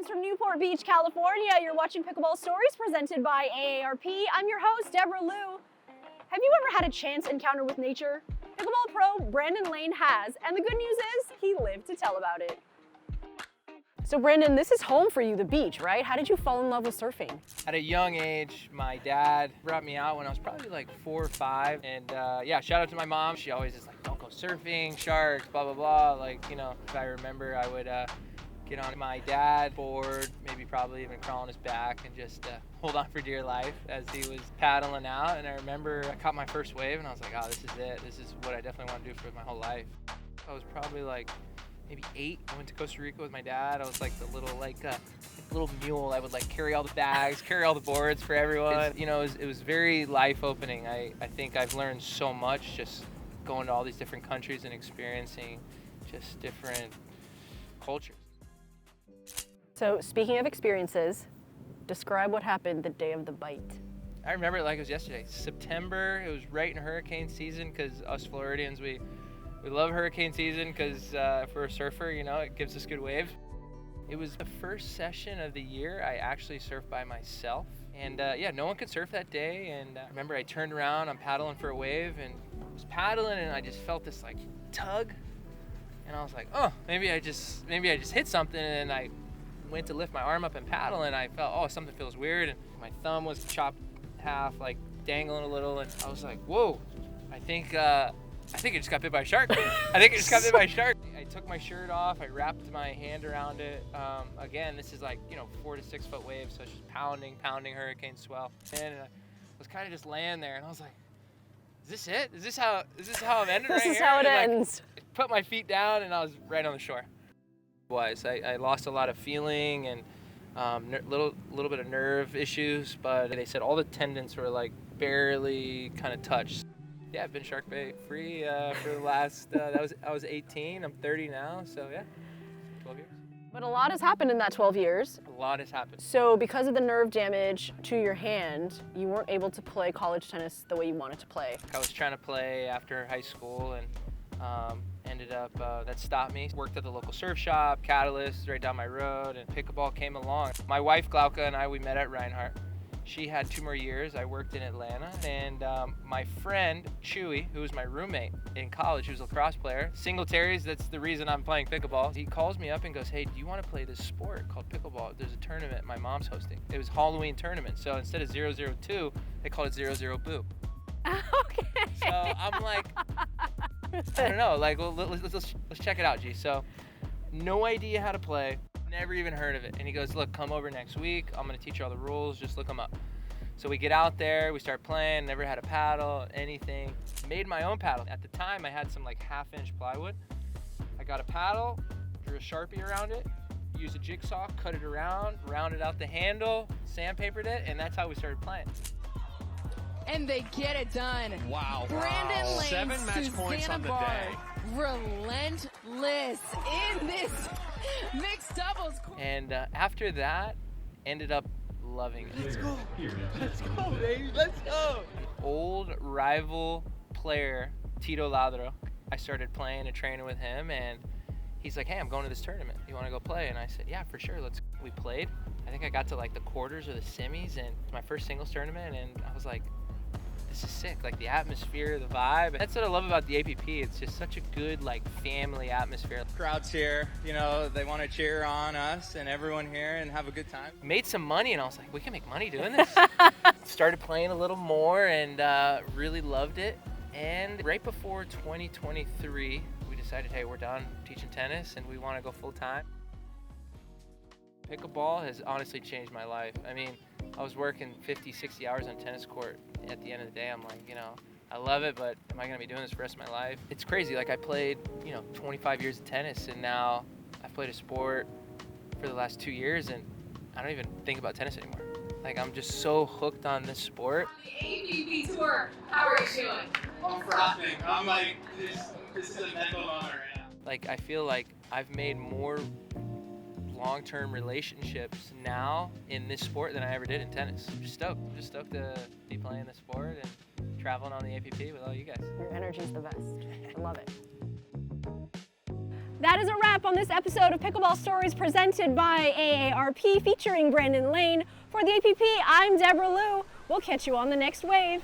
Greetings from Newport Beach, California. You're watching Pickleball Stories presented by AARP. I'm your host, Deborah Liu. Have you ever had a chance encounter with nature? Pickleball pro Brandon Lane has, and the good news is he lived to tell about it. So Brandon, this is home for you, the beach, right? How did you fall in love with surfing? At a young age, my dad brought me out when I was probably like 4 or 5. And yeah, shout out to my mom. She always is like, don't go surfing, sharks, blah, blah, blah. Like, you know, if I remember, I would get on my dad's board, maybe probably even crawl on his back and just hold on for dear life as he was paddling out. And I remember I caught my first wave and I was like, oh, this is it. This is what I definitely want to do for my whole life. I was probably like maybe 8. I went to Costa Rica with my dad. I was like the little little mule. I would like carry all the bags, carry all the boards for everyone. You know, it was very life opening. I think I've learned so much just going to all these different countries and experiencing just different cultures. So speaking of experiences, describe what happened the day of the bite. I remember it like it was yesterday. September, it was right in hurricane season because us Floridians, we love hurricane season because for a surfer, you know, it gives us good waves. It was the first session of the year I actually surfed by myself. And yeah, no one could surf that day. And I remember I turned around, I'm paddling for a wave and I was paddling and I just felt this like tug. And I was like, oh, maybe I just hit something. And I went to lift my arm up and paddle and I felt, oh, something feels weird. And my thumb was chopped half, like dangling a little. And I was like, whoa, I think I just got bit by a shark. I took my shirt off. I wrapped my hand around it. Again, this is like, you know, 4 to 6 foot waves. So it's just pounding hurricane swell. And I was kind of just laying there and I was like, is this it? Is this how I'm ending right here? This is how it and ends. I put my feet down and I was right on the shore. I lost a lot of feeling and little bit of nerve issues, but they said all the tendons were like barely kind of touched. Yeah, I've been shark bait free for the last, I was 18, I'm 30 now, so yeah, 12 years. But a lot has happened in that 12 years. A lot has happened. So because of the nerve damage to your hand, you weren't able to play college tennis the way you wanted to play. I was trying to play after high school and ended up, that stopped me. Worked at the local surf shop, Catalyst, right down my road, and Pickleball came along. My wife, Glauca, and we met at Reinhardt. She had 2 more years. I worked in Atlanta, and my friend, Chewy, who was my roommate in college, who was a lacrosse player, Singletaries, that's the reason I'm playing pickleball. He calls me up and goes, hey, do you want to play this sport called pickleball? There's a tournament my mom's hosting. It was Halloween tournament, so instead of 002, they called it 00 Boo. Okay. So I'm like, I don't know, like, well, let's check it out, G. So, no idea how to play, never even heard of it. And he goes, look, come over next week. I'm gonna teach you all the rules, just look them up. So we get out there, we start playing, never had a paddle, anything. Made my own paddle. At the time, I had some like 1/2-inch plywood. I got a paddle, drew a Sharpie around it, used a jigsaw, cut it around, rounded out the handle, sandpapered it, and that's how we started playing. And they get it done. Wow. Brandon Lane, 7 match points on the day. Relentless in this mixed doubles. And after that, ended up loving it. Let's go. Let's go, baby. Let's go. Old rival player, Tito Ladro. I started playing and training with him, and he's like, hey, I'm going to this tournament. You want to go play? And I said, yeah, for sure. We played. I think I got to like the quarters or the semis, and it's my first singles tournament, and I was like, this is sick. Like the atmosphere, the vibe. That's what I love about the APP. It's just such a good like family atmosphere. Crowd's here, you know, they want to cheer on us and everyone here and have a good time. Made some money, and I was like, we can make money doing this. Started playing a little more and really loved it. And right before 2023, we decided, hey, we're done teaching tennis and we want to go full time. Pickleball has honestly changed my life. I mean, I was working 50, 60 hours on a tennis court. At the end of the day, I'm like, you know, I love it, but am I going to be doing this for the rest of my life? It's crazy. Like I played, you know, 25 years of tennis, and now I've played a sport for the last 2 years, and I don't even think about tennis anymore. Like I'm just so hooked on this sport. The APP tour, how are you doing? I'm frothing. I'm like, this is a mental moment right now. Like I feel like I've made more long-term relationships now in this sport than I ever did in tennis. I'm just stoked to be playing the sport and traveling on the APP with all you guys. Your energy's the best. I love it. That is a wrap on this episode of Pickleball Stories presented by AARP featuring Brandon Lane. For the APP, I'm Deborah Liu. We'll catch you on the next wave.